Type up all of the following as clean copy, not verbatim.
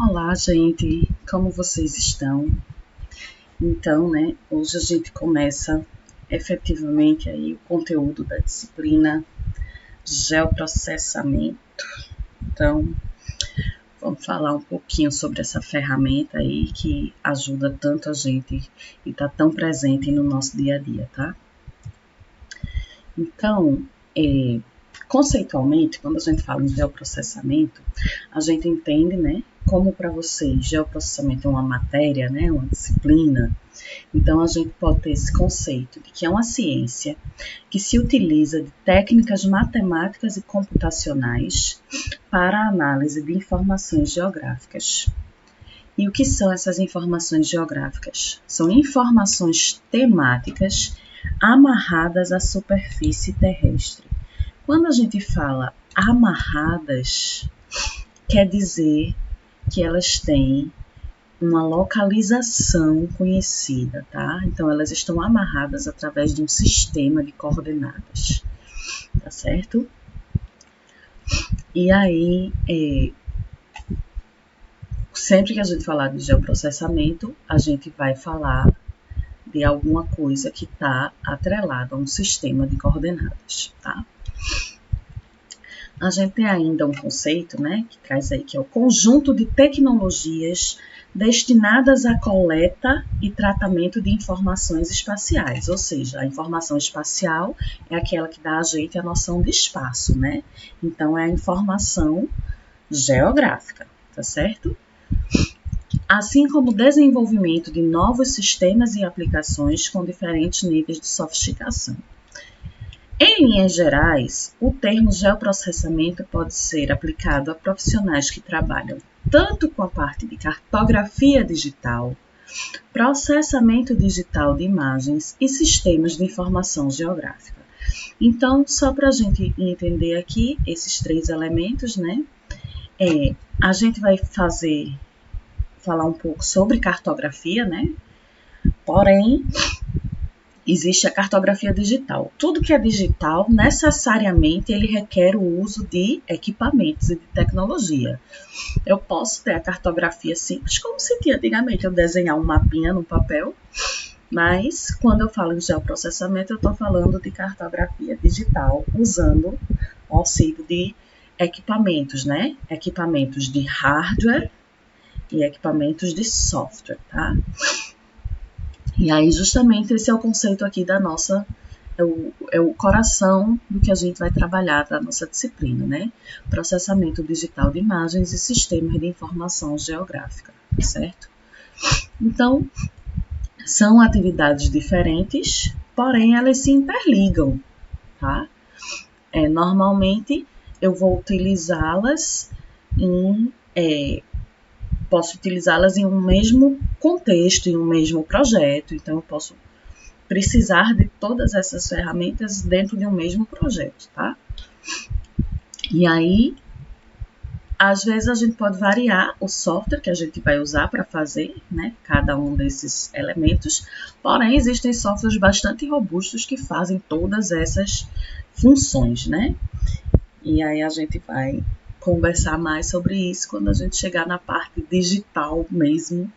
Olá, gente, como vocês estão? Então, hoje a gente começa efetivamente aí o conteúdo da disciplina Geoprocessamento. Então, vamos falar um pouquinho sobre essa ferramenta aí que ajuda tanto a gente e está tão presente no nosso dia a dia, tá? Então, conceitualmente, quando a gente fala em geoprocessamento, a gente entende, como para vocês geoprocessamento é uma matéria, uma disciplina. Então, a gente pode ter esse conceito de que é uma ciência que se utiliza de técnicas matemáticas e computacionais para a análise de informações geográficas. E o que são essas informações geográficas? São informações temáticas amarradas à superfície terrestre. Quando a gente fala amarradas, quer dizer que elas têm uma localização conhecida, tá? Então, elas estão amarradas através de um sistema de coordenadas, tá certo? E aí, sempre que a gente falar de geoprocessamento, a gente vai falar de alguma coisa que está atrelada a um sistema de coordenadas, tá? A gente tem ainda um conceito, que traz aí, que é o conjunto de tecnologias destinadas à coleta e tratamento de informações espaciais, ou seja, a informação espacial é aquela que dá a gente a noção de espaço, Então, é a informação geográfica, tá certo? Assim como o desenvolvimento de novos sistemas e aplicações com diferentes níveis de sofisticação. Em linhas gerais, o termo geoprocessamento pode ser aplicado a profissionais que trabalham tanto com a parte de cartografia digital, processamento digital de imagens e sistemas de informação geográfica. Então, só para a gente entender aqui esses três elementos, a gente vai falar um pouco sobre cartografia, Porém, existe a cartografia digital. Tudo que é digital, necessariamente, ele requer o uso de equipamentos e de tecnologia. Eu posso ter a cartografia simples, como se tinha antigamente, eu desenhar um mapinha no papel, mas quando eu falo em geoprocessamento, eu estou falando de cartografia digital, usando o auxílio de equipamentos, Equipamentos de hardware e equipamentos de software, tá? E aí, justamente, esse é o conceito aqui da nossa, é o coração do que a gente vai trabalhar da nossa disciplina, Processamento digital de imagens e sistemas de informação geográfica, certo? Então, são atividades diferentes, porém elas se interligam, tá? Normalmente, eu vou utilizá-las posso utilizá-las em um mesmo contexto, em um mesmo projeto. Então, eu posso precisar de todas essas ferramentas dentro de um mesmo projeto, tá? E aí, às vezes a gente pode variar o software que a gente vai usar para fazer, cada um desses elementos. Porém, existem softwares bastante robustos que fazem todas essas funções, E aí a gente vai conversar mais sobre isso quando a gente chegar na parte digital mesmo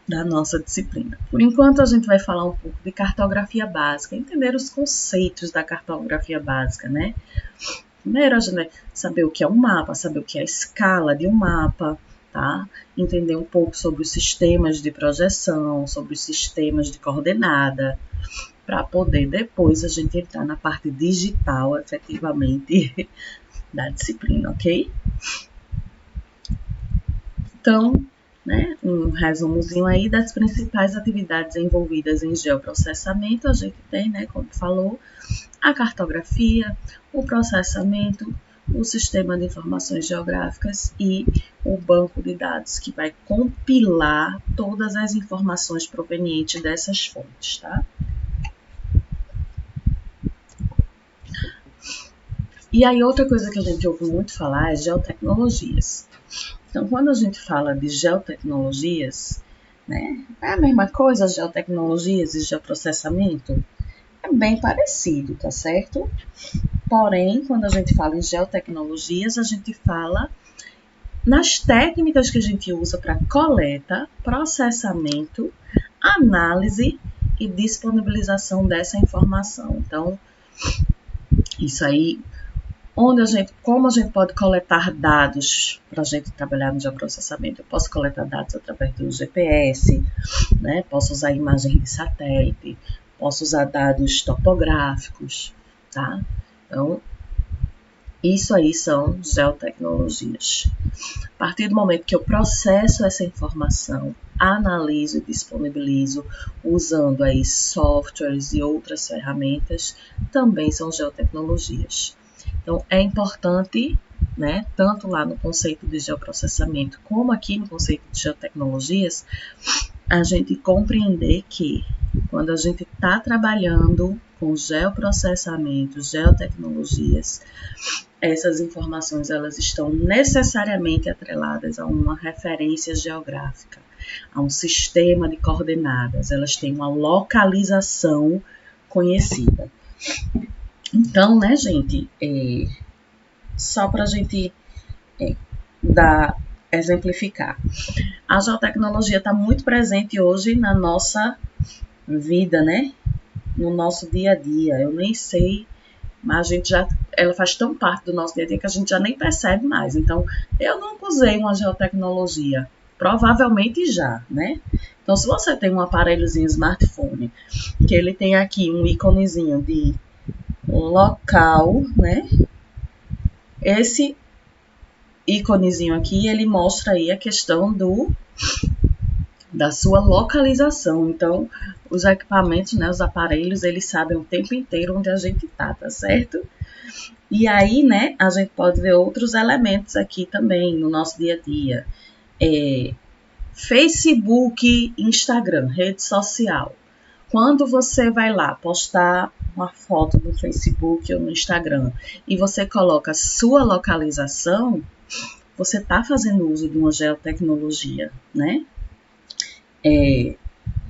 da nossa disciplina. Por enquanto, a gente vai falar um pouco de cartografia básica, entender os conceitos da cartografia básica, Primeiro, a gente vai saber o que é um mapa, saber o que é a escala de um mapa, tá? Entender um pouco sobre os sistemas de projeção, sobre os sistemas de coordenada, para poder depois a gente entrar na parte digital, efetivamente, da disciplina, ok? Então, um resumozinho aí das principais atividades envolvidas em geoprocessamento, a gente tem, como falou, a cartografia, o processamento, o sistema de informações geográficas e o banco de dados, que vai compilar todas as informações provenientes dessas fontes, tá? E aí, outra coisa que a gente ouve muito falar é geotecnologias. Então, quando a gente fala de geotecnologias, é a mesma coisa, geotecnologias e geoprocessamento? É bem parecido, tá certo? Porém, quando a gente fala em geotecnologias, a gente fala nas técnicas que a gente usa para coleta, processamento, análise e disponibilização dessa informação. Então, isso aí, como a gente pode coletar dados para a gente trabalhar no geoprocessamento? Eu posso coletar dados através do GPS, né? Posso usar imagem de satélite, posso usar dados topográficos, tá? Então, isso aí são geotecnologias. A partir do momento que eu processo essa informação, analiso e disponibilizo usando aí softwares e outras ferramentas, também são geotecnologias. Então, é importante, né, tanto lá no conceito de geoprocessamento como aqui no conceito de geotecnologias, a gente compreender que quando a gente está trabalhando com geoprocessamento, geotecnologias, essas informações elas estão necessariamente atreladas a uma referência geográfica, a um sistema de coordenadas, elas têm uma localização conhecida. Então, né, gente, só para a gente exemplificar, a geotecnologia está muito presente hoje na nossa vida, né, no nosso dia a dia. Eu nem sei, mas ela faz tão parte do nosso dia a dia que a gente já nem percebe mais. Então, eu nunca usei uma geotecnologia, provavelmente já, né? Então, se você tem um aparelhozinho smartphone, que ele tem aqui um íconezinho de local, né? Esse íconezinho aqui, ele mostra aí a questão da sua localização. Então, os equipamentos, né, os aparelhos, eles sabem o tempo inteiro onde a gente tá certo? E aí, né, a gente pode ver outros elementos aqui também no nosso dia a dia. Facebook, Instagram, rede social. Quando você vai lá postar uma foto no Facebook ou no Instagram e você coloca sua localização, você está fazendo uso de uma geotecnologia, né?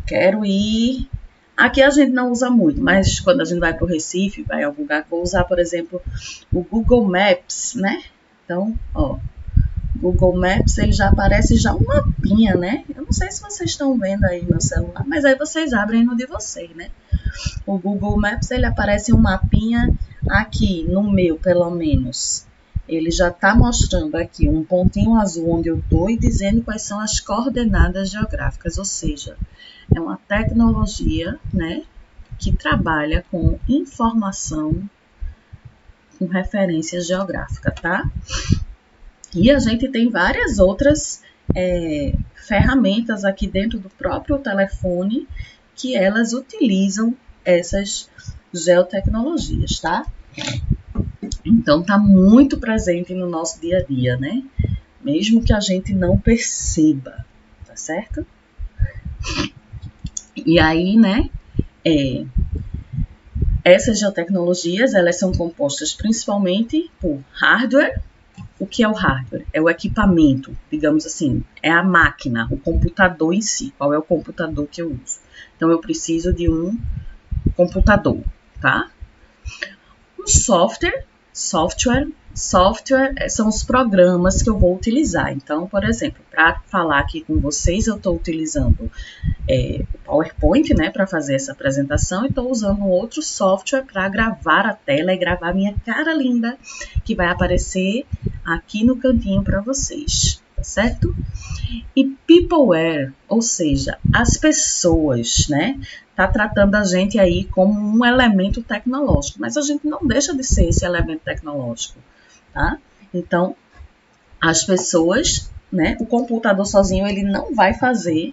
Quero ir... Aqui a gente não usa muito, mas quando a gente vai para o Recife, vai a algum lugar, vou usar, por exemplo, o Google Maps, né? Então, ó, Google Maps, ele já aparece já um mapinha, né? Eu não sei se vocês estão vendo aí no celular, mas aí vocês abrem no de vocês, né? O Google Maps, ele aparece um mapinha aqui, no meu, pelo menos. Ele já está mostrando aqui um pontinho azul onde eu estou e dizendo quais são as coordenadas geográficas, ou seja, é uma tecnologia, né, que trabalha com informação com referência geográfica, tá? E a gente tem várias outras ferramentas aqui dentro do próprio telefone que elas utilizam essas geotecnologias, tá? Então, tá muito presente no nosso dia a dia, né? Mesmo que a gente não perceba, tá certo? E aí, né, essas geotecnologias, elas são compostas principalmente por hardware. O que é o hardware? É o equipamento, digamos assim, é a máquina, o computador em si. Qual é o computador que eu uso? Então, eu preciso de um computador, tá? Um software são os programas que eu vou utilizar. Então, por exemplo, para falar aqui com vocês, eu estou utilizando o PowerPoint, né, para fazer essa apresentação, e estou usando um outro software para gravar a tela e gravar minha cara linda, que vai aparecer aqui no cantinho para vocês, tá certo? E peopleware, ou seja, as pessoas, né, tá tratando a gente aí como um elemento tecnológico, mas a gente não deixa de ser esse elemento tecnológico, tá? Então, as pessoas, né, o computador sozinho, ele não vai fazer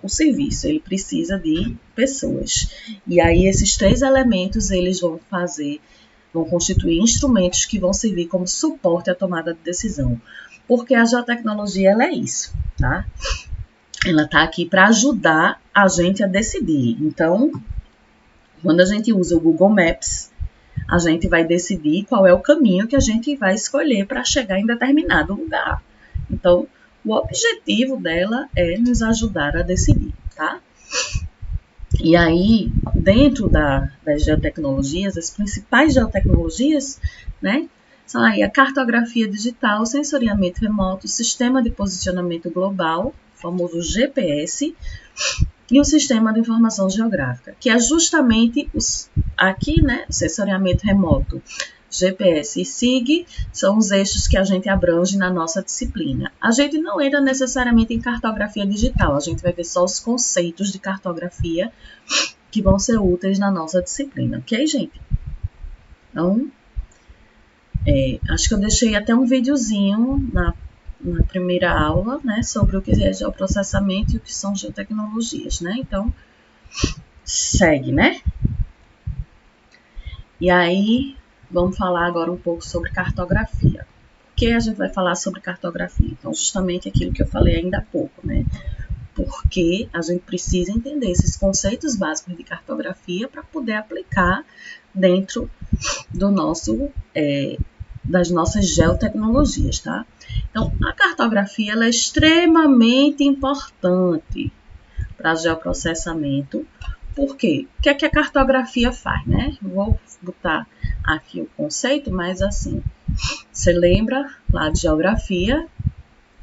o serviço, ele precisa de pessoas. E aí, esses três elementos, eles vão constituir instrumentos que vão servir como suporte à tomada de decisão. Porque a geotecnologia, ela é isso, tá? Ela tá aqui para ajudar a gente a decidir. Então, quando a gente usa o Google Maps, a gente vai decidir qual é o caminho que a gente vai escolher para chegar em determinado lugar. Então, o objetivo dela é nos ajudar a decidir, tá? E aí, dentro das geotecnologias, as principais geotecnologias, né, São aí a cartografia digital, sensoriamento remoto, sistema de posicionamento global, famoso GPS, e o sistema de informação geográfica, que é justamente aqui, né, sensoriamento remoto, GPS e SIG são os eixos que a gente abrange na nossa disciplina. A gente não entra necessariamente em cartografia digital, a gente vai ver só os conceitos de cartografia que vão ser úteis na nossa disciplina, ok, gente? Então, acho que eu deixei até um videozinho na primeira aula, né, sobre o que é geoprocessamento e o que são geotecnologias, né? Então, segue, né? E aí, vamos falar agora um pouco sobre cartografia. Por que a gente vai falar sobre cartografia? Então, justamente aquilo que eu falei ainda há pouco, né? Porque a gente precisa entender esses conceitos básicos de cartografia para poder aplicar dentro do das nossas geotecnologias, tá? Então, a cartografia ela é extremamente importante para geoprocessamento. Por quê? O que é que a cartografia faz, né? Vou botar aqui o conceito, mas assim, você lembra lá de geografia,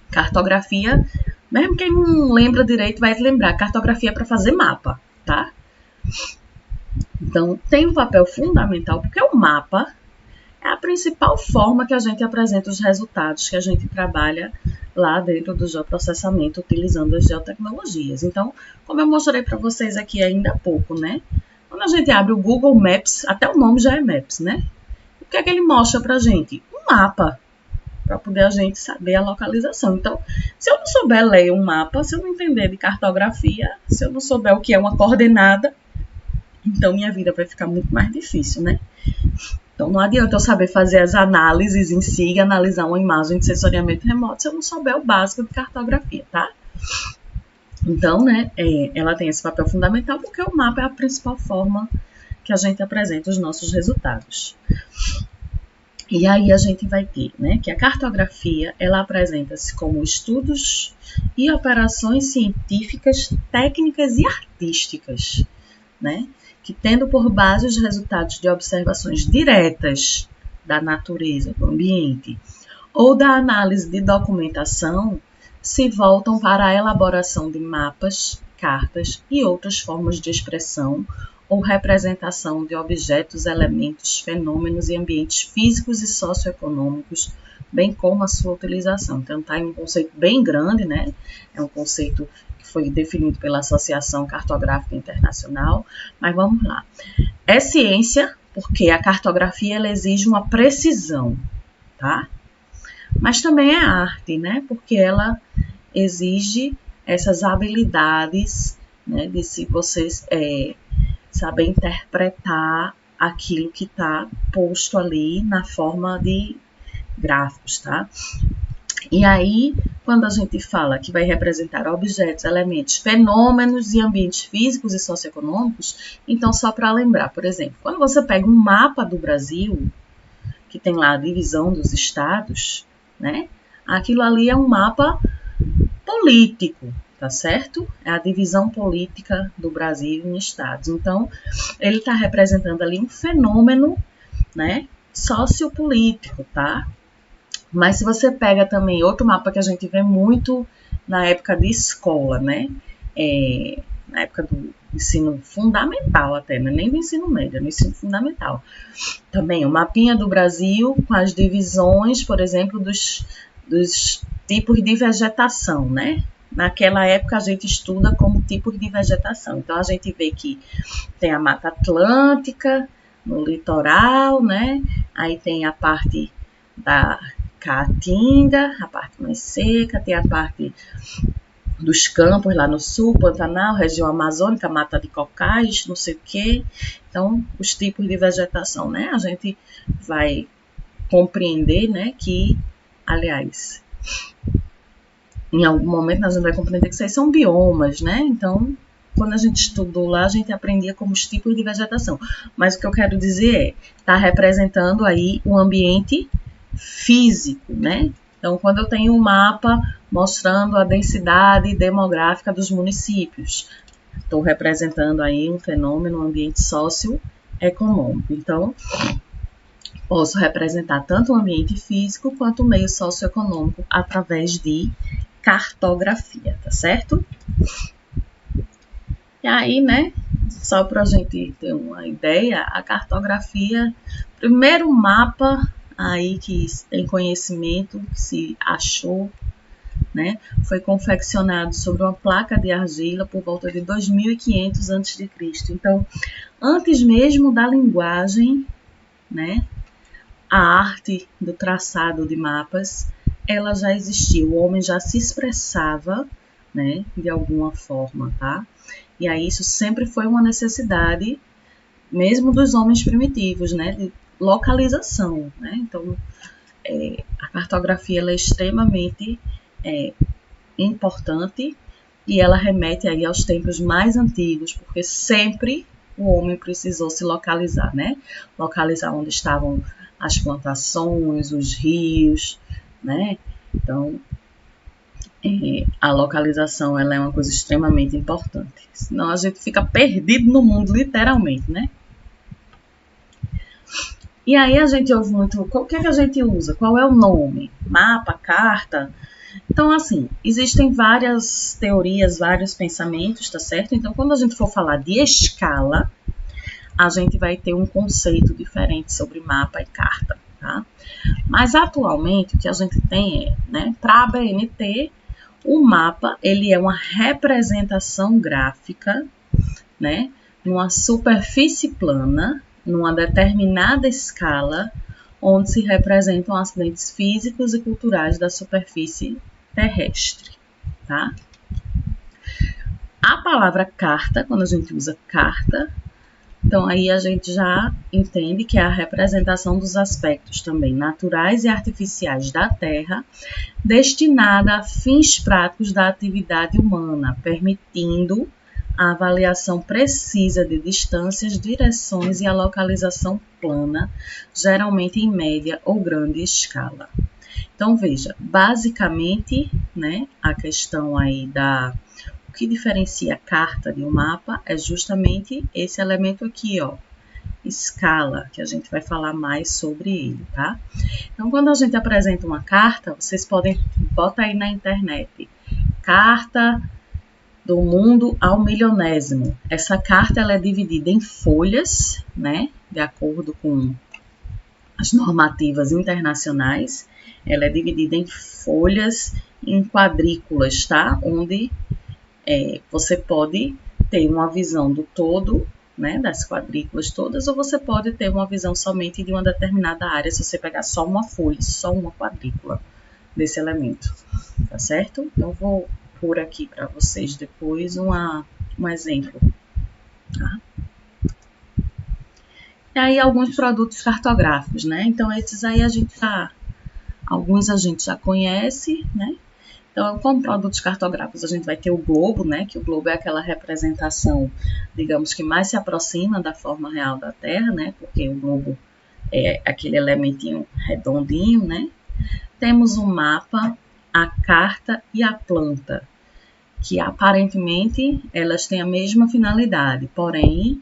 cartografia, mesmo quem não lembra direito vai lembrar, cartografia é para fazer mapa, tá? Então, tem um papel fundamental, porque o mapa é a principal forma que a gente apresenta os resultados que a gente trabalha lá dentro do geoprocessamento utilizando as geotecnologias. Então, como eu mostrei para vocês aqui ainda há pouco, né? Quando a gente abre o Google Maps, até o nome já é Maps, né? O que é que ele mostra para a gente? Um mapa, para poder a gente saber a localização. Então, se eu não souber ler um mapa, se eu não entender de cartografia, se eu não souber o que é uma coordenada, então minha vida vai ficar muito mais difícil, né? Então, não adianta eu saber fazer as análises em si, analisar uma imagem de sensoriamento remoto, se eu não souber o básico de cartografia, tá? Então, né, ela tem esse papel fundamental porque o mapa é a principal forma que a gente apresenta os nossos resultados. E aí a gente vai ter, né, que a cartografia, ela apresenta-se como estudos e operações científicas, técnicas e artísticas, né? Que tendo por base os resultados de observações diretas da natureza, do ambiente, ou da análise de documentação, se voltam para a elaboração de mapas, cartas e outras formas de expressão ou representação de objetos, elementos, fenômenos e ambientes físicos e socioeconômicos, bem como a sua utilização. Então, está em um conceito bem grande, né? É um conceito foi definido pela Associação Cartográfica Internacional, mas vamos lá. É ciência, porque a cartografia ela exige uma precisão, tá? Mas também é arte, né? Porque ela exige essas habilidades, né? De se vocês saber interpretar aquilo que está posto ali na forma de gráficos, tá? E aí, quando a gente fala que vai representar objetos, elementos, fenômenos e ambientes físicos e socioeconômicos, então só para lembrar, por exemplo, quando você pega um mapa do Brasil, que tem lá a divisão dos estados, né? Aquilo ali é um mapa político, tá certo? É a divisão política do Brasil em estados. Então, ele está representando ali um fenômeno, né? Sociopolítico, tá? Mas se você pega também outro mapa que a gente vê muito na época de escola, né? Na época do ensino fundamental até, né? Nem do ensino médio, no ensino fundamental. Também o mapinha do Brasil com as divisões, por exemplo, dos tipos de vegetação, né? Naquela época a gente estuda como tipos de vegetação. Então a gente vê que tem a Mata Atlântica, no litoral, né? Aí tem a parte da Caatinga, a parte mais seca, tem a parte dos campos lá no sul, Pantanal, região amazônica, Mata de Cocais, não sei o quê. Então, os tipos de vegetação, né? A gente vai compreender, né, que, aliás, em algum momento a gente vai compreender que isso aí são biomas, né? Então, quando a gente estudou lá, a gente aprendia como os tipos de vegetação. Mas o que eu quero dizer é, está representando aí o ambiente físico, né? Então, quando eu tenho um mapa mostrando a densidade demográfica dos municípios, estou representando aí um fenômeno, um ambiente socioeconômico. Então, Posso representar tanto o ambiente físico quanto o meio socioeconômico através de cartografia, tá certo? E aí, né, só para a gente ter uma ideia, a cartografia, primeiro mapa aí que tem conhecimento, que se achou, né, foi confeccionado sobre uma placa de argila por volta de 2500 a.C. Então, antes mesmo da linguagem, né, a arte do traçado de mapas, ela já existia, o homem já se expressava, né, de alguma forma, tá? E aí isso sempre foi uma necessidade, mesmo dos homens primitivos, né, de localização, né? Então, a cartografia ela é extremamente importante e ela remete aí aos tempos mais antigos, porque sempre o homem precisou se localizar, né? Localizar onde estavam as plantações, os rios, né? Então, a localização ela é uma coisa extremamente importante. Senão a gente fica perdido no mundo, literalmente, né? E aí a gente ouve muito, o que é que a gente usa? Qual é o nome? Mapa, carta? Então, assim, existem várias teorias, vários pensamentos, tá certo? Então, quando a gente for falar de escala, a gente vai ter um conceito diferente sobre mapa e carta, tá? Mas, atualmente, o que a gente tem é, né, para a BNT, o mapa, ele é uma representação gráfica, né, numa superfície plana, numa determinada escala, onde se representam acidentes físicos e culturais da superfície terrestre, tá? A palavra carta, quando a gente usa carta, então aí a gente já entende que é a representação dos aspectos também naturais e artificiais da Terra, destinada a fins práticos da atividade humana, permitindo a avaliação precisa de distâncias, direções e a localização plana, geralmente em média ou grande escala. Então, veja, basicamente, né, a questão aí o que diferencia a carta de um mapa é justamente esse elemento aqui, ó, escala, que a gente vai falar mais sobre ele, tá? Então, quando a gente apresenta uma carta, vocês podem botar aí na internet, carta do mundo ao milionésimo. Essa carta ela é dividida em folhas, né, de acordo com as normativas internacionais. Ela é dividida em folhas, em quadrículas, tá? Onde você pode ter uma visão do todo, né, das quadrículas todas, ou você pode ter uma visão somente de uma determinada área, se você pegar só uma folha, só uma quadrícula desse elemento, tá certo? Então, vou pôr aqui para vocês depois um exemplo, tá? E aí, alguns produtos cartográficos, né? Então, esses aí alguns a gente já conhece, né? Então, como produtos cartográficos, a gente vai ter o globo, né? Que o globo é aquela representação, digamos, que mais se aproxima da forma real da Terra, né? Porque o globo é aquele elementinho redondinho, né? Temos o mapa, a carta e a planta, que aparentemente elas têm a mesma finalidade, porém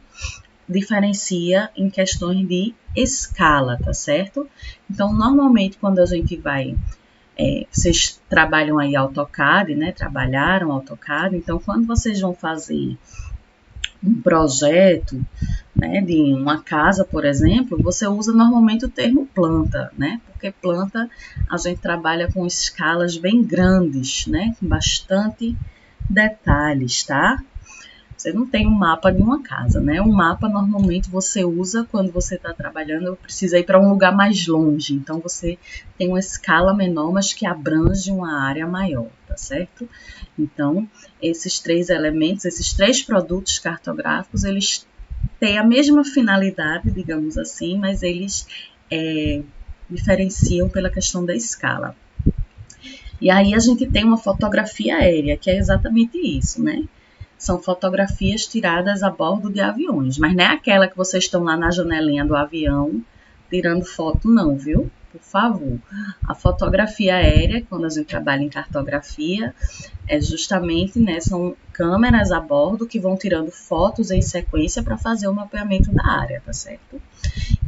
diferencia em questões de escala, tá certo? Então, normalmente, quando a gente vai vocês trabalham aí AutoCAD, né? Trabalharam AutoCAD, então quando vocês vão fazer um projeto, né, de uma casa, por exemplo, você usa normalmente o termo planta, né? Porque planta a gente trabalha com escalas bem grandes, né? Com bastante detalhes, tá? Você não tem um mapa de uma casa, né? Um mapa normalmente você usa quando você está trabalhando, precisa ir para um lugar mais longe. Então você tem uma escala menor, mas que abrange uma área maior, tá certo? Então, esses três elementos, esses três produtos cartográficos, eles têm a mesma finalidade, digamos assim, mas eles diferenciam pela questão da escala. E aí a gente tem uma fotografia aérea, que é exatamente isso, né? São fotografias tiradas a bordo de aviões, mas não é aquela que vocês estão lá na janelinha do avião tirando foto não, viu? Por favor. A fotografia aérea, quando a gente trabalha em cartografia, é justamente, né, são câmeras a bordo que vão tirando fotos em sequência para fazer o mapeamento da área, tá certo?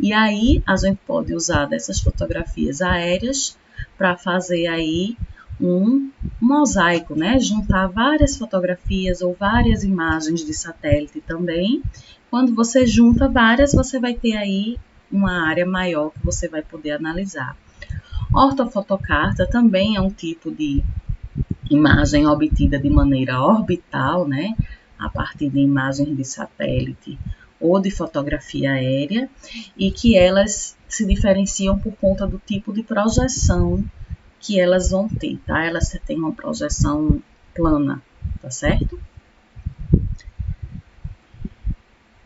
E aí a gente pode usar dessas fotografias aéreas para fazer aí um mosaico, né? Juntar várias fotografias ou várias imagens de satélite também. Quando você junta várias, você vai ter aí uma área maior que você vai poder analisar. Ortofotocarta também é um tipo de imagem obtida de maneira orbital, né? A partir de imagens de satélite ou de fotografia aérea, e que elas se diferenciam por conta do tipo de projeção que elas vão ter, tá? Elas têm uma projeção plana, tá certo?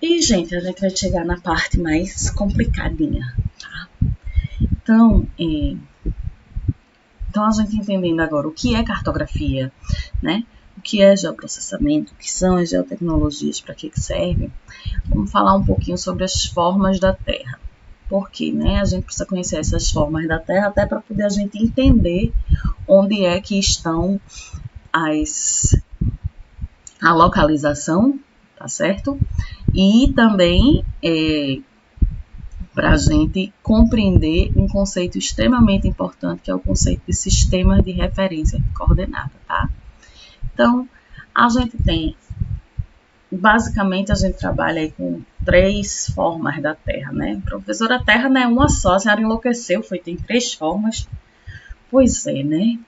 E, gente, a gente vai chegar na parte mais complicadinha, tá? Então, a gente entendendo agora o que é cartografia, né? O que é geoprocessamento, o que são as geotecnologias, para que servem, vamos falar um pouquinho sobre as formas da Terra. Por quê, né? A gente precisa conhecer essas formas da Terra até para poder a gente entender onde é que estão a localização, tá certo? E também para a gente compreender um conceito extremamente importante, que é o conceito de sistema de referência coordenada, tá? Então, a gente tem, basicamente, a gente trabalha aí com 3 formas da Terra, né? Professora, a Terra não é uma só, a senhora enlouqueceu, tem 3 formas. Pois é, né?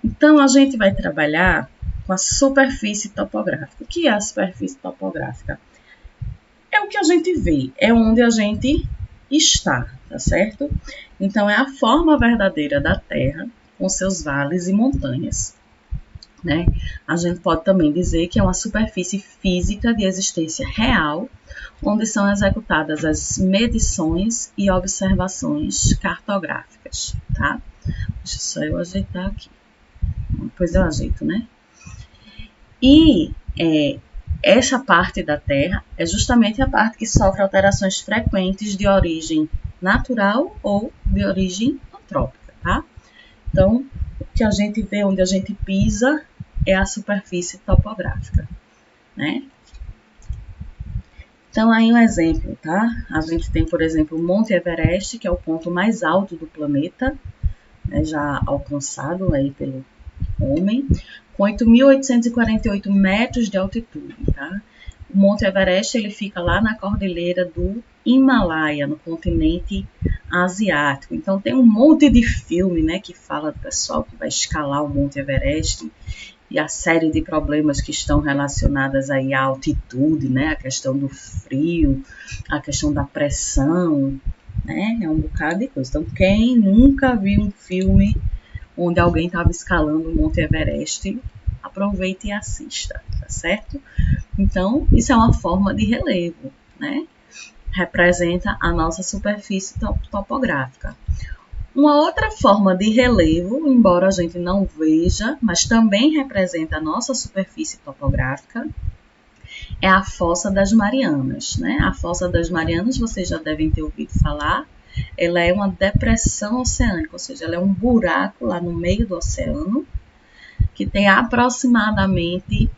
Então, a gente vai trabalhar com a superfície topográfica. O que é a superfície topográfica? É o que a gente vê, é onde a gente está, tá certo? Então, é a forma verdadeira da Terra, com seus vales e montanhas, né? A gente pode também dizer que é uma superfície física de existência real, onde são executadas as medições e observações cartográficas, tá? Deixa só eu ajeitar aqui. Depois eu ajeito, né? E essa parte da Terra é justamente a parte que sofre alterações frequentes de origem natural ou de origem antrópica, tá? Então, o que a gente vê, onde a gente pisa, é a superfície topográfica, né? Então, aí um exemplo, tá? A gente tem, por exemplo, o Monte Everest, que é o ponto mais alto do planeta, né, já alcançado aí pelo homem, com 8.848 metros de altitude, tá? O Monte Everest, ele fica lá na cordilheira do Himalaia, no continente asiático. Então, tem um monte de filme, né, que fala do pessoal que vai escalar o Monte Everest e a série de problemas que estão relacionadas aí à altitude, né, a questão do frio, a questão da pressão, né, é um bocado de coisa. Então, quem nunca viu um filme onde alguém estava escalando o Monte Everest, aproveite e assista, tá certo? Então, isso é uma forma de relevo, né? Representa a nossa superfície topográfica. Uma outra forma de relevo, embora a gente não veja, mas também representa a nossa superfície topográfica, é a Fossa das Marianas, né? A Fossa das Marianas, vocês já devem ter ouvido falar, ela é uma depressão oceânica, ou seja, ela é um buraco lá no meio do oceano, que tem aproximadamente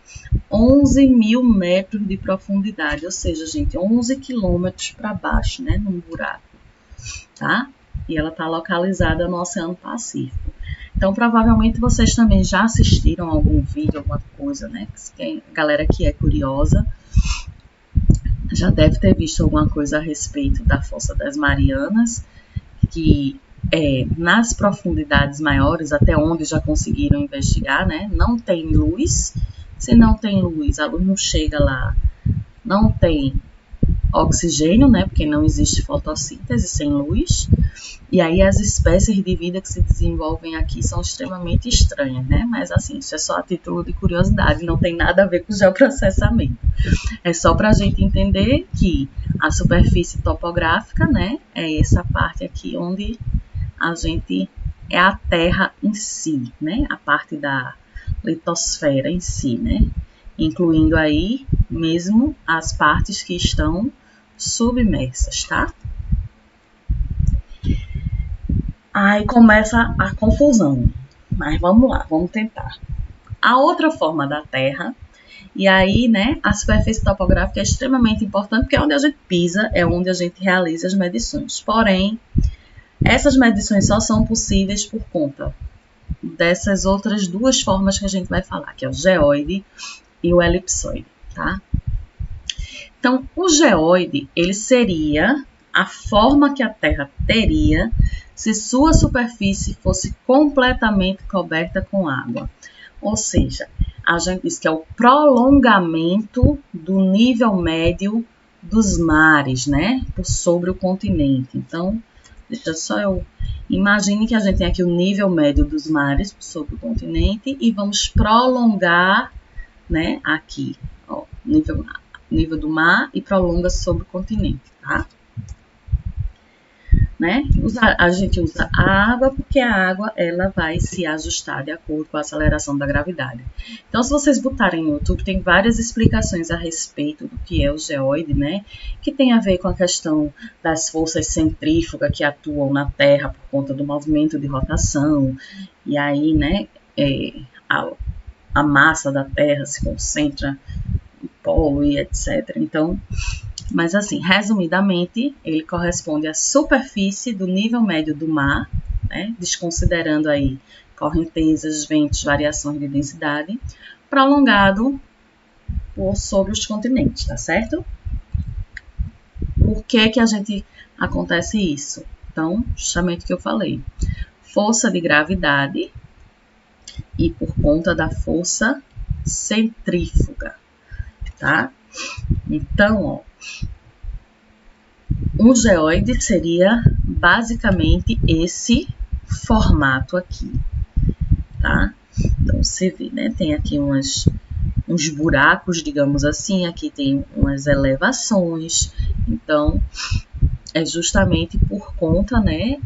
11.000 metros de profundidade, ou seja, gente, 11 quilômetros para baixo, né, num buraco, tá? E ela está localizada no Oceano Pacífico. Então, provavelmente vocês também já assistiram algum vídeo, alguma coisa, né? Tem galera que é curiosa já deve ter visto alguma coisa a respeito da Fossa das Marianas, que nas profundidades maiores, até onde já conseguiram investigar, né, não tem luz. Se não tem luz, a luz não chega lá, não tem oxigênio, né, porque não existe fotossíntese sem luz. E aí as espécies de vida que se desenvolvem aqui são extremamente estranhas, né? Mas assim, isso é só a título de curiosidade, não tem nada a ver com geoprocessamento. É só para a gente entender que a superfície topográfica, né, é essa parte aqui onde a gente é a Terra em si, né? A parte da litosfera em si, né? Incluindo aí mesmo as partes que estão submersas, tá? Aí começa a confusão, mas vamos lá, vamos tentar. a outra forma da Terra. E aí, né, a superfície topográfica é extremamente importante, porque é onde a gente pisa, é onde a gente realiza as medições. Porém, essas medições só são possíveis por conta dessas outras duas formas que a gente vai falar, que é o geoide e o elipsoide, tá? Então, o geoide, ele seria a forma que a Terra teria se sua superfície fosse completamente coberta com água. Ou seja, a gente diz que é o prolongamento do nível médio dos mares, né, por sobre o continente. Então, deixa só eu... Imagine que a gente tem aqui o nível médio dos mares por sobre o continente e vamos prolongar, né, aqui, ó, nível do mar e prolonga sobre o continente, tá? Né? A gente usa a água porque a água ela vai se ajustar de acordo com a aceleração da gravidade. Então, se vocês botarem no YouTube, tem várias explicações a respeito do que é o geoide, né? Que tem a ver com a questão das forças centrífugas que atuam na Terra por conta do movimento de rotação. E aí, né, a massa da Terra se concentra no polo e etc. Então, mas assim, resumidamente, ele corresponde à superfície do nível médio do mar, né, desconsiderando aí correntezas, ventos, variações de densidade, prolongado por sobre os continentes, tá certo? Por que a gente acontece isso? Então, justamente o que eu falei, força de gravidade e por conta da força centrífuga, tá? Então, ó, um geoide seria basicamente esse formato aqui, tá? Então, você vê, né? Tem aqui uns buracos, digamos assim, aqui tem umas elevações. Então, é justamente por conta, né?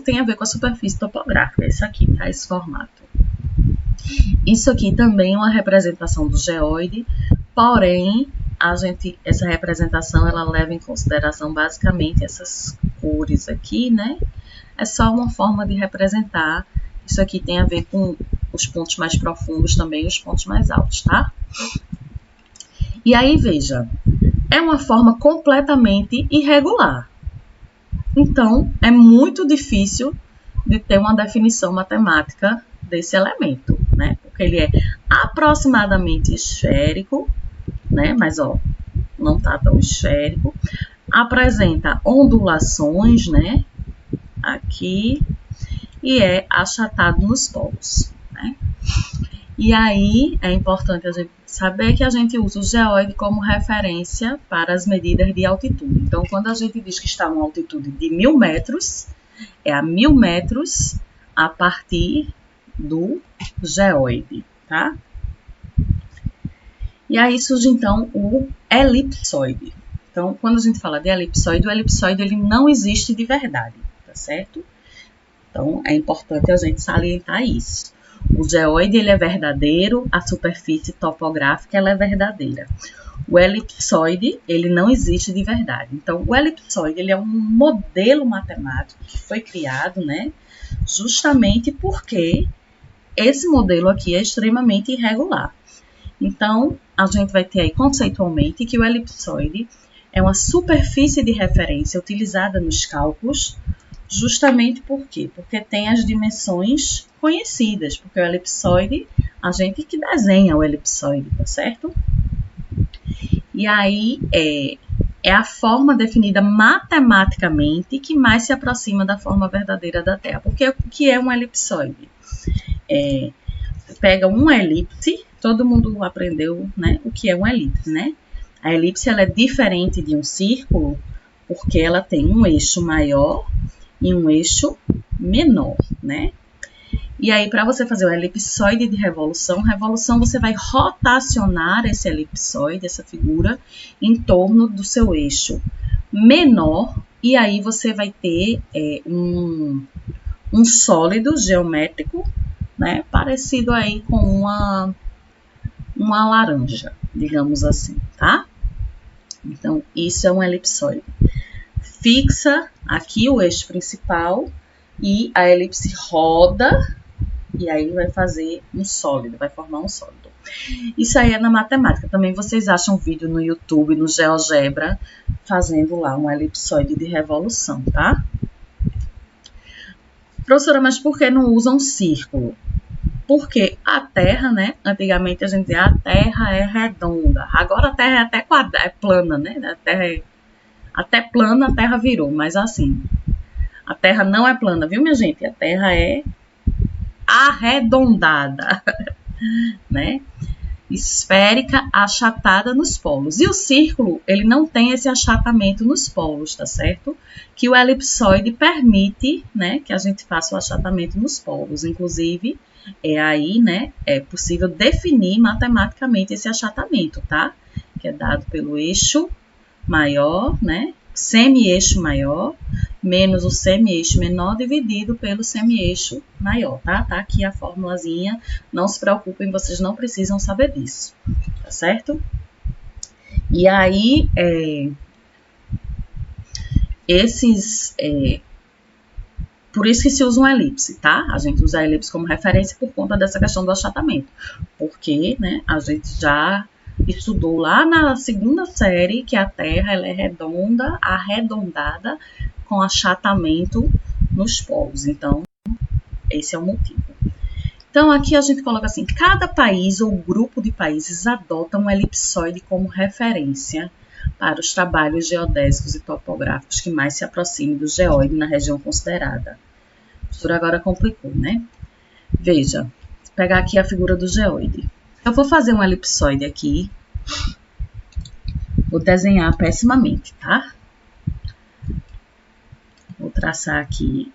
Tem a ver com a superfície topográfica. Esse aqui, tá? Esse formato. Isso aqui também é uma representação do geoide, porém, essa representação ela leva em consideração basicamente essas cores aqui, né? É só uma forma de representar. Isso aqui tem a ver com os pontos mais profundos também e os pontos mais altos, tá? E aí, veja, é uma forma completamente irregular. Então, é muito difícil de ter uma definição matemática desse elemento, né? Porque ele é aproximadamente esférico, né? Mas, ó, não tá tão esférico. Apresenta ondulações, né? Aqui. E é achatado nos polos, né? E aí, é importante a gente saber que a gente usa o geoide como referência para as medidas de altitude. Então, quando a gente diz que está a uma altitude de 1000 metros, é a 1000 metros a partir do geoide, tá? E aí surge, então, o elipsoide. Então, quando a gente fala de elipsoide, o elipsoide ele não existe de verdade, tá certo? Então, é importante a gente salientar isso. O geoide ele é verdadeiro, a superfície topográfica ela é verdadeira. O elipsoide ele não existe de verdade. Então, o elipsoide ele é um modelo matemático que foi criado, né, justamente porque esse modelo aqui é extremamente irregular. Então, a gente vai ter aí conceitualmente que o elipsoide é uma superfície de referência utilizada nos cálculos. Justamente por quê? Porque tem as dimensões conhecidas, porque o elipsoide, a gente que desenha o elipsoide, tá certo? E aí é a forma definida matematicamente que mais se aproxima da forma verdadeira da Terra. Porque o que é um elipsoide? Você pega uma elipse, todo mundo aprendeu, né, o que é uma elipse, né? A elipse ela é diferente de um círculo porque ela tem um eixo maior e um eixo menor, né? E aí, para você fazer o elipsoide de revolução, você vai rotacionar esse elipsoide, essa figura, em torno do seu eixo menor, e aí você vai ter um sólido geométrico, né? Parecido aí com uma laranja, digamos assim, tá? Então, isso é um elipsoide. Fixa aqui o eixo principal e a elipse roda e aí ele vai fazer um sólido, vai formar um sólido. Isso aí é na matemática. Também vocês acham vídeo no YouTube, no GeoGebra, fazendo lá um elipsoide de revolução, tá? Professora, mas por que não usa um círculo? Porque a Terra, né? Antigamente a gente dizia a Terra é redonda. Agora a Terra é até quadrada, é plana, né? A Terra é até plana, a Terra virou, mas assim, a Terra não é plana, viu, minha gente? A Terra é arredondada, né? Esférica, achatada nos polos. E o círculo, ele não tem esse achatamento nos polos, tá certo? Que o elipsoide permite, né, que a gente faça o achatamento nos polos. Inclusive, aí, né, é possível definir matematicamente esse achatamento, tá? Que é dado pelo eixo maior, né, semi-eixo maior, menos o semi-eixo menor dividido pelo semi-eixo maior, tá? Tá aqui a formulazinha, não se preocupem, vocês não precisam saber disso, tá certo? E aí, por isso que se usa uma elipse, tá? A gente usa a elipse como referência por conta dessa questão do achatamento, porque, né, a gente já estudou lá na segunda série que a Terra ela é redonda, arredondada, com achatamento nos polos. Então, esse é o motivo. Então, aqui a gente coloca assim, cada país ou grupo de países adota um elipsoide como referência para os trabalhos geodésicos e topográficos que mais se aproximem do geóide na região considerada. A professora agora complicou, né? Veja, vou pegar aqui a figura do geóide. Eu vou fazer um elipsoide aqui. Vou desenhar pessimamente, tá? Vou traçar aqui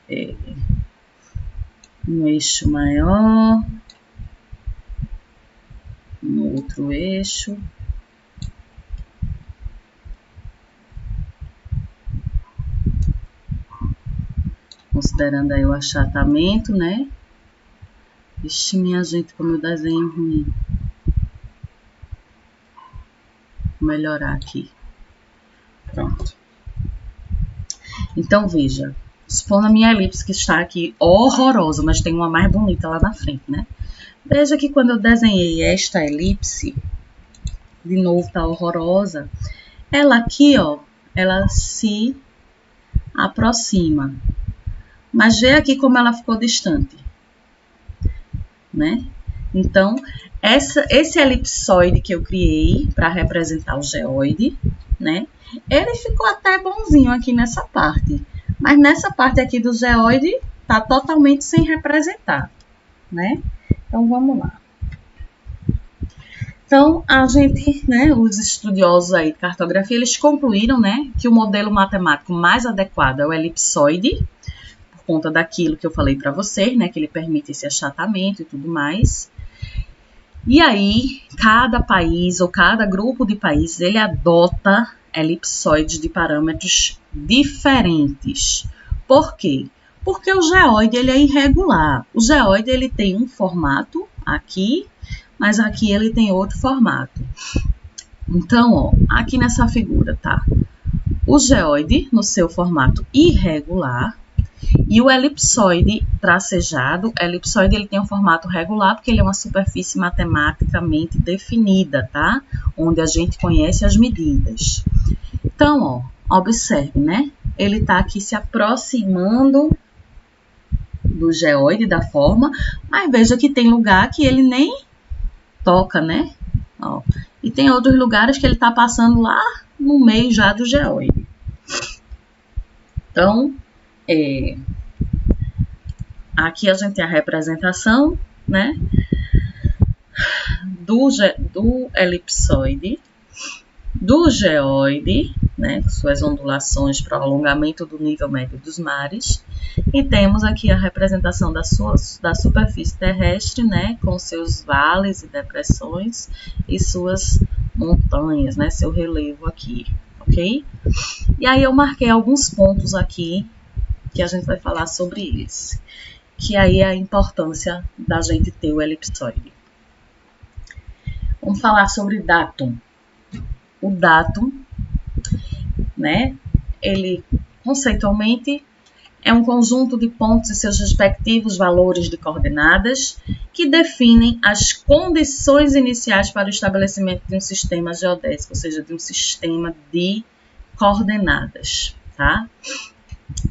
um eixo maior, um outro eixo. Considerando aí o achatamento, né? Ixi, minha gente, como eu desenho ruim. Vou melhorar aqui. Pronto. Então, veja. Supondo a minha elipse que está aqui horrorosa, mas tem uma mais bonita lá na frente, né? Veja que quando eu desenhei esta elipse, de novo tá horrorosa, ela aqui, ó, ela se aproxima. Mas vê aqui como ela ficou distante, né? Então, esse elipsoide que eu criei para representar o geóide, né? Ele ficou até bonzinho aqui nessa parte. Mas nessa parte aqui do geóide tá totalmente sem representar, né? Então, vamos lá. Então, a gente, né, os estudiosos aí de cartografia, eles concluíram, né, que o modelo matemático mais adequado é o elipsoide, por conta daquilo que eu falei para vocês, né, que ele permite esse achatamento e tudo mais. E aí, cada país ou cada grupo de países, ele adota elipsoides de parâmetros diferentes. Por quê? Porque o geóide ele é irregular. O geóide ele tem um formato aqui, mas aqui ele tem outro formato. Então, ó, aqui nessa figura, tá? O geóide no seu formato irregular e o elipsoide tracejado. O elipsoide ele tem um formato regular porque ele é uma superfície matematicamente definida, tá? Onde a gente conhece as medidas. Então, ó, observe, né? Ele está aqui se aproximando do geóide da forma, mas veja que tem lugar que ele nem toca, né? Ó, e tem outros lugares que ele está passando lá no meio já do geóide. Então, aqui a gente tem a representação, né? Do elipsoide, do geóide, né, suas ondulações para o alongamento do nível médio dos mares, e temos aqui a representação da superfície terrestre, né, com seus vales e depressões e suas montanhas, né, seu relevo aqui, ok? E aí eu marquei alguns pontos aqui que a gente vai falar sobre eles, que aí é a importância da gente ter o elipsoide. Vamos falar sobre datum. O datum, né, ele conceitualmente é um conjunto de pontos e seus respectivos valores de coordenadas que definem as condições iniciais para o estabelecimento de um sistema geodésico, ou seja, de um sistema de coordenadas, tá?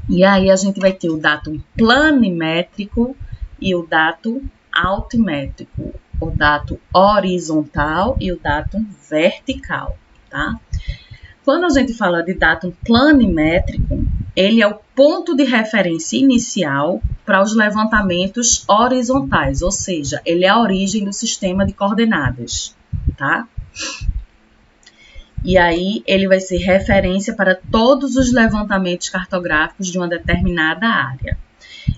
E aí a gente vai ter o datum planimétrico e o datum altimétrico, o datum horizontal e o datum vertical, tá? Quando a gente fala de datum planimétrico, ele é o ponto de referência inicial para os levantamentos horizontais, ou seja, ele é a origem do sistema de coordenadas, tá? E aí ele vai ser referência para todos os levantamentos cartográficos de uma determinada área.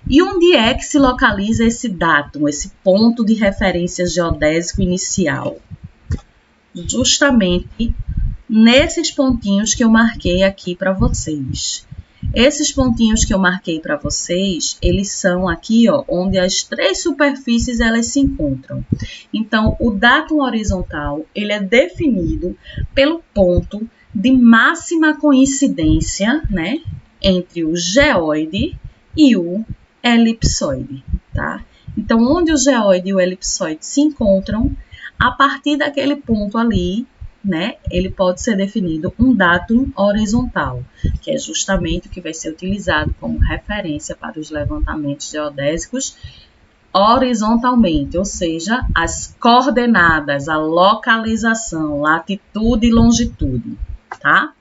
E onde é que se localiza esse datum, esse ponto de referência geodésico inicial? Justamente nesses pontinhos que eu marquei aqui para vocês. Esses pontinhos que eu marquei para vocês, eles são aqui, ó, onde as três superfícies elas se encontram. Então, o datum horizontal, ele é definido pelo ponto de máxima coincidência, né, entre o geóide e o elipsoide, tá? Então, onde o geóide e o elipsoide se encontram, a partir daquele ponto ali, né, ele pode ser definido um datum horizontal, que é justamente o que vai ser utilizado como referência para os levantamentos geodésicos horizontalmente, ou seja, as coordenadas, a localização, latitude e longitude, tá?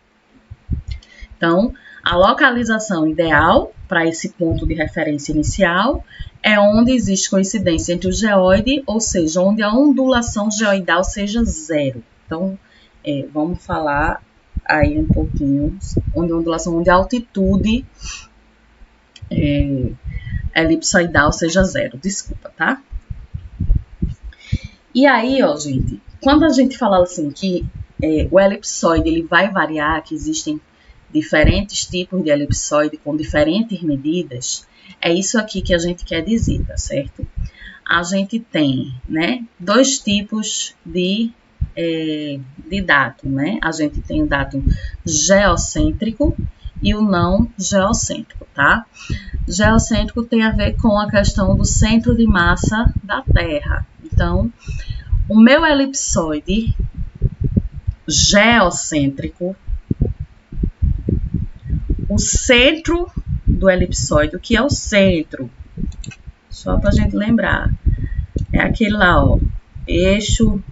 Então, a localização ideal para esse ponto de referência inicial é onde existe coincidência entre o geóide, ou seja, onde a ondulação geoidal seja zero. Então, vamos falar aí um pouquinho onde a ondulação, onde a altitude elipsoidal seja zero, desculpa, tá? E aí, ó, gente, quando a gente fala assim que o elipsoide ele vai variar, que existem diferentes tipos de elipsoide com diferentes medidas, é isso aqui que a gente quer dizer, tá certo? A gente tem, né, dois tipos de datum, né? A gente tem o datum geocêntrico e o não geocêntrico, tá? Geocêntrico tem a ver com a questão do centro de massa da Terra. Então, o meu elipsoide geocêntrico, o centro do elipsoide, o que é o centro? Só para a gente lembrar, é aquele lá, ó, eixo.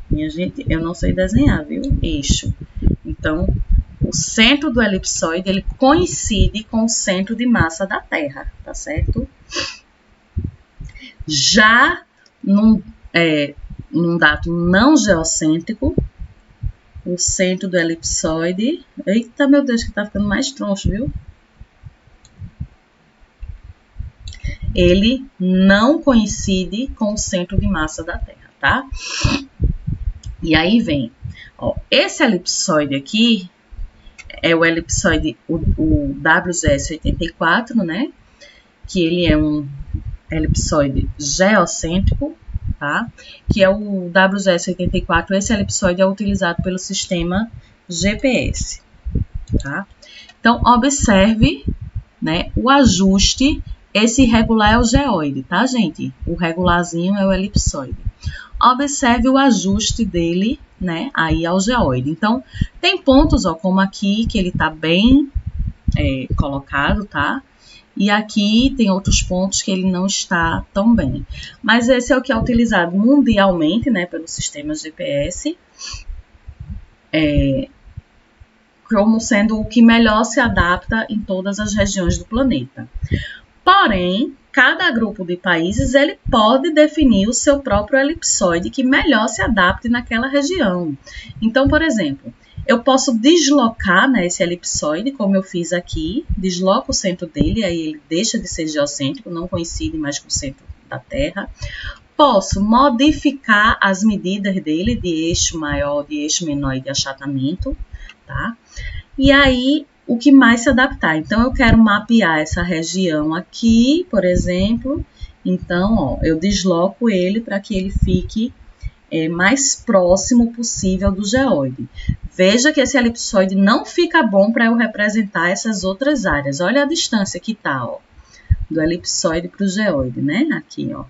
Minha gente, eu não sei desenhar, viu? Eixo. Então, o centro do elipsoide, ele coincide com o centro de massa da Terra, tá certo? Já num datum não geocêntrico, o centro do elipsoide... Eita, meu Deus, que tá ficando mais troncho, viu? Ele não coincide com o centro de massa da Terra, tá? E aí vem, ó, esse elipsoide aqui é o elipsoide, o WZS84, né? Que ele é um elipsoide geocêntrico, tá? Que é o WZS84, esse elipsoide é utilizado pelo sistema GPS, tá? Então, observe, né, o ajuste, esse irregular é o geóide, tá, gente? O regularzinho é o elipsoide. Observe o ajuste dele, né, aí ao geóide. Então, tem pontos, ó, como aqui, que ele tá bem colocado, tá? E aqui tem outros pontos que ele não está tão bem. Mas esse é o que é utilizado mundialmente, né, pelo sistema GPS, como sendo o que melhor se adapta em todas as regiões do planeta. Porém, cada grupo de países ele pode definir o seu próprio elipsoide que melhor se adapte naquela região. Então, por exemplo, eu posso deslocar, né, esse elipsoide, como eu fiz aqui, desloco o centro dele, aí ele deixa de ser geocêntrico, não coincide mais com o centro da Terra. Posso modificar as medidas dele de eixo maior, de eixo menor e de achatamento, tá? E aí, o que mais se adaptar. Então, eu quero mapear essa região aqui, por exemplo. Então, ó, eu desloco ele para que ele fique mais próximo possível do geóide. Veja que esse elipsoide não fica bom para eu representar essas outras áreas. Olha a distância que tá, ó, do elipsoide para o geoide, né? Aqui, ó.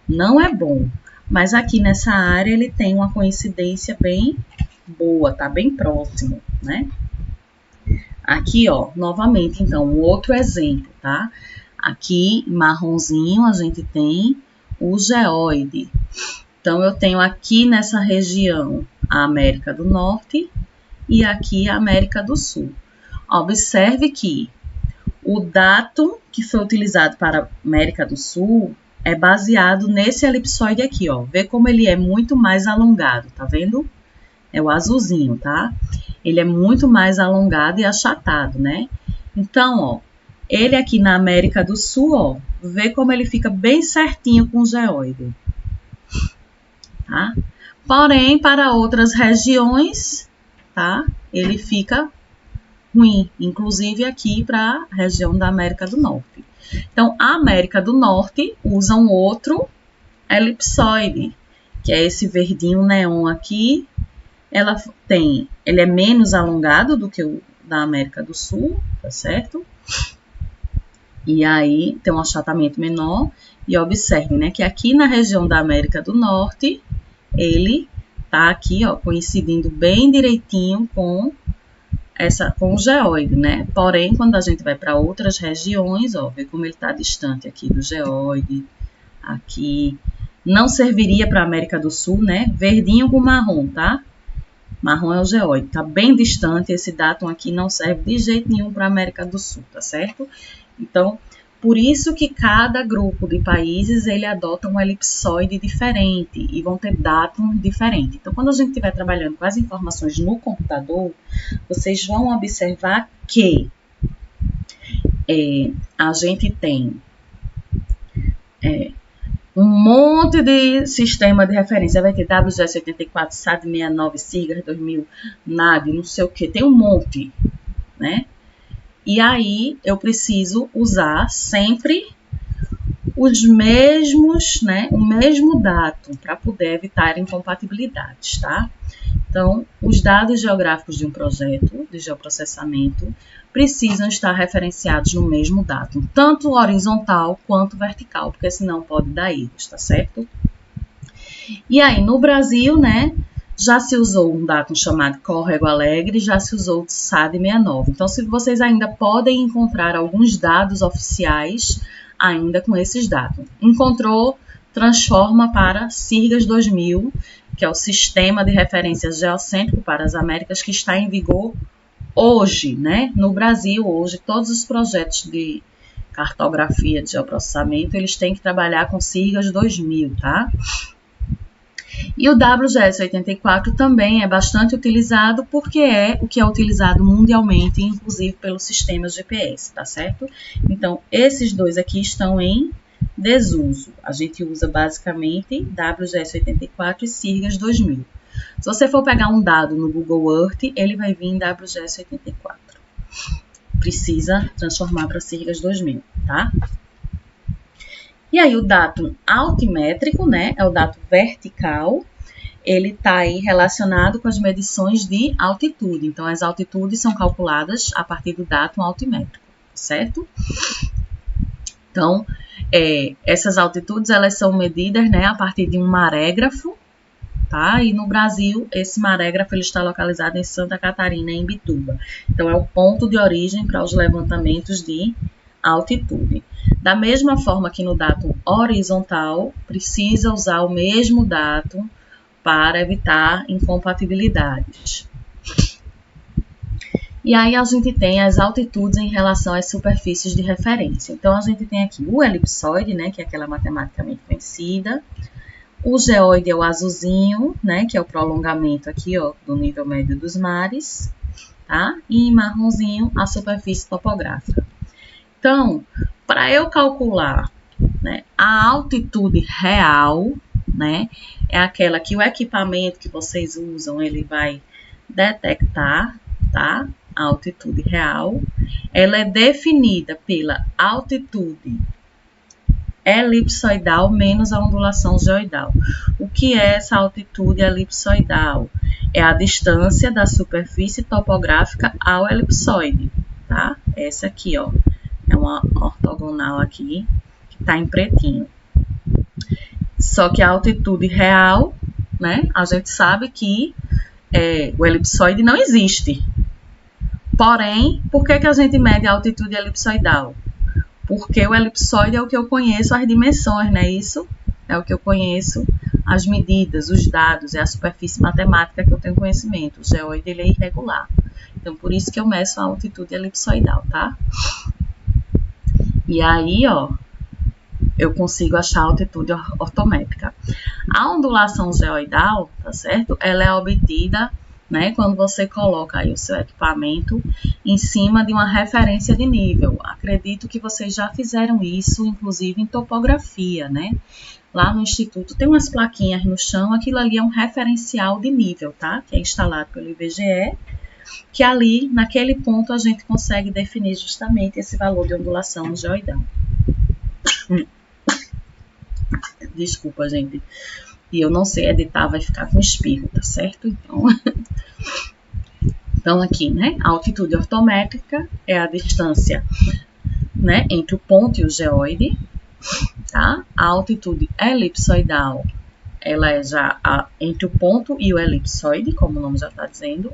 Não é bom, mas aqui nessa área ele tem uma coincidência bem boa, tá bem próximo, né? Aqui, ó, novamente, então, um outro exemplo, tá? Aqui, marronzinho, a gente tem o geóide. Então, eu tenho aqui nessa região a América do Norte e aqui a América do Sul. Observe que o datum que foi utilizado para a América do Sul é baseado nesse elipsoide aqui, ó. Vê como ele é muito mais alongado, tá vendo? É o azulzinho, tá? Ele é muito mais alongado e achatado, né? Então, ó, ele aqui na América do Sul, ó, vê como ele fica bem certinho com o geóide, tá? Porém, para outras regiões, tá? Ele fica ruim, inclusive aqui para a região da América do Norte. Então, a América do Norte usa um outro elipsoide, que é esse verdinho neon aqui. Ele é menos alongado do que o da América do Sul, tá certo? E aí tem um achatamento menor. E observe, né, que aqui na região da América do Norte, ele tá aqui, ó, coincidindo bem direitinho com o geóide, né? Porém, quando a gente vai para outras regiões, ó, vê como ele tá distante aqui do geóide, aqui. Não serviria para a América do Sul, né? Verdinho com marrom, tá? Marrom é o geóide, tá bem distante, esse datum aqui não serve de jeito nenhum para a América do Sul, tá certo? Então, por isso que cada grupo de países, ele adota um elipsoide diferente e vão ter datum diferente. Então, quando a gente estiver trabalhando com as informações no computador, vocês vão observar que a gente tem um monte de sistema de referência. Vai ter WGS84, SAD69, SIGAR 2000, NAD, não sei o que. Tem um monte, né? E aí, eu preciso usar sempre os mesmos, né? O mesmo datum para poder evitar incompatibilidades, tá? Então, os dados geográficos de um projeto de geoprocessamento precisam estar referenciados no mesmo datum, tanto horizontal quanto vertical, porque senão pode dar erros, tá certo? E aí, no Brasil, né, já se usou um datum chamado Córrego Alegre, já se usou o SAD69. Então, se vocês ainda podem encontrar alguns dados oficiais ainda com esses dados. Encontrou, transforma para SIRGAS 2000, que é o Sistema de Referência Geocêntrico para as Américas, que está em vigor hoje, né? No Brasil, hoje, todos os projetos de cartografia de geoprocessamento, eles têm que trabalhar com SIRGAS 2000, tá? E o WGS84 também é bastante utilizado porque é o que é utilizado mundialmente, inclusive pelos sistemas GPS, tá certo? Então, esses dois aqui estão em desuso. A gente usa basicamente WGS84 e SIRGAS 2000. Se você for pegar um dado no Google Earth, ele vai vir em WGS84. Precisa transformar para SIRGAS 2000, tá? E aí o datum altimétrico, né, é o datum vertical, ele está aí relacionado com as medições de altitude. Então, as altitudes são calculadas a partir do datum altimétrico, certo? Então, essas altitudes, elas são medidas, né, a partir de um marégrafo, tá? E no Brasil, esse marégrafo ele está localizado em Santa Catarina, em Imbituba. Então, é o ponto de origem para os levantamentos de altitude. Da mesma forma que no datum horizontal, precisa usar o mesmo datum para evitar incompatibilidades. E aí a gente tem as altitudes em relação às superfícies de referência. Então, a gente tem aqui o elipsoide, né, que é aquela matematicamente conhecida. O geóide é o azulzinho, né, que é o prolongamento aqui, ó, do nível médio dos mares, tá? E em marronzinho, a superfície topográfica. Então, para eu calcular, né, a altitude real, né, é aquela que o equipamento que vocês usam, ele vai detectar, tá? A altitude real, ela é definida pela altitude elipsoidal menos a ondulação geoidal. O que é essa altitude elipsoidal? é a distância da superfície topográfica ao elipsoide, tá? Essa aqui, ó, é uma ortogonal aqui, que tá em pretinho. Só que a altitude real, né, a gente sabe que o elipsoide não existe. Porém, por que a gente mede a altitude elipsoidal? Porque o elipsoide é o que eu conheço as dimensões, não é isso? É o que eu conheço as medidas, os dados, é a superfície matemática que eu tenho conhecimento. O geoide ele é irregular. Então, por isso que eu meço a altitude elipsoidal, tá? E aí, ó, eu consigo achar a altitude ortométrica. A ondulação geoidal, tá certo? Ela é obtida, né, quando você coloca aí o seu equipamento em cima de uma referência de nível. Acredito que vocês já fizeram isso, inclusive em topografia, né? Lá no instituto tem umas plaquinhas no chão, aquilo ali é um referencial de nível, tá? Que é instalado pelo IBGE, que ali, naquele ponto, a gente consegue definir justamente esse valor de ondulação geoidal. Desculpa, gente. E eu não sei editar, vai ficar com espirro, tá certo? Então aqui, né? A altitude ortométrica é a distância, né, entre o ponto e o geoide, tá? A altitude elipsoidal, ela é já entre o ponto e o elipsoide, como o nome já está dizendo.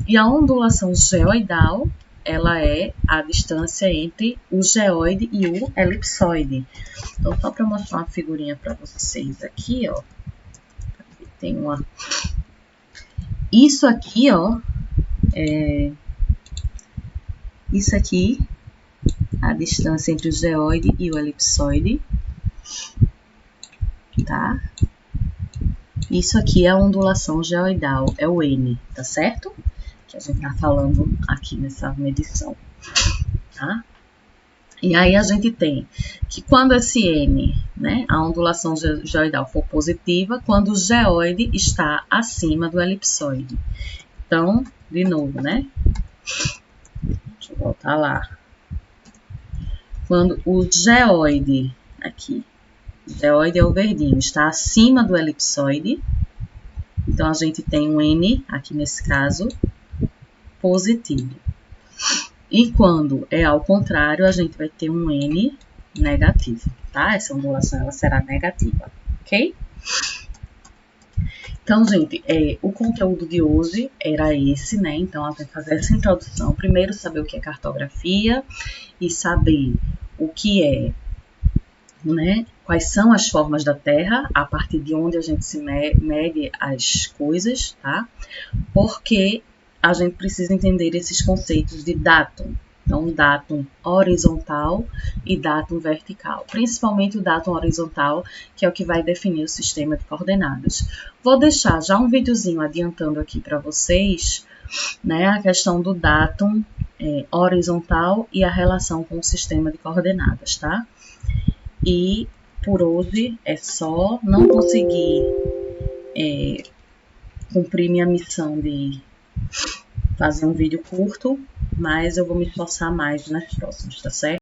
E a ondulação geoidal, ela é a distância entre o geoide e o elipsoide. Então, só para mostrar uma figurinha para vocês aqui, ó. Aqui tem uma... Isso aqui, ó, isso aqui, a distância entre o geoide e o elipsoide, tá? Isso aqui é a ondulação geoidal, é o N, tá certo? Que a gente tá falando aqui nessa medição, tá? E aí a gente tem que quando esse N, né, a ondulação geoidal for positiva, quando o geoide está acima do elipsoide. Então, de novo, né? Deixa eu voltar lá. Quando o geoide, aqui, o geoide é o verdinho, está acima do elipsoide, então a gente tem um N, aqui nesse caso, positivo. E quando é ao contrário, a gente vai ter um N negativo, tá? Essa ondulação ela será negativa, ok? Então, gente, o conteúdo de hoje era esse, né? Então, a gente fazer essa introdução. Primeiro, saber o que é cartografia e saber o que é, né? Quais são as formas da Terra, a partir de onde a gente se mede as coisas, tá? Porque a gente precisa entender esses conceitos de datum. Então, datum horizontal e datum vertical. Principalmente o datum horizontal, que é o que vai definir o sistema de coordenadas. Vou deixar já um videozinho adiantando aqui para vocês, né, a questão do datum horizontal e a relação com o sistema de coordenadas, tá? E por hoje é só. Não consegui cumprir minha missão de fazer um vídeo curto, mas eu vou me esforçar mais nas próximas, tá certo?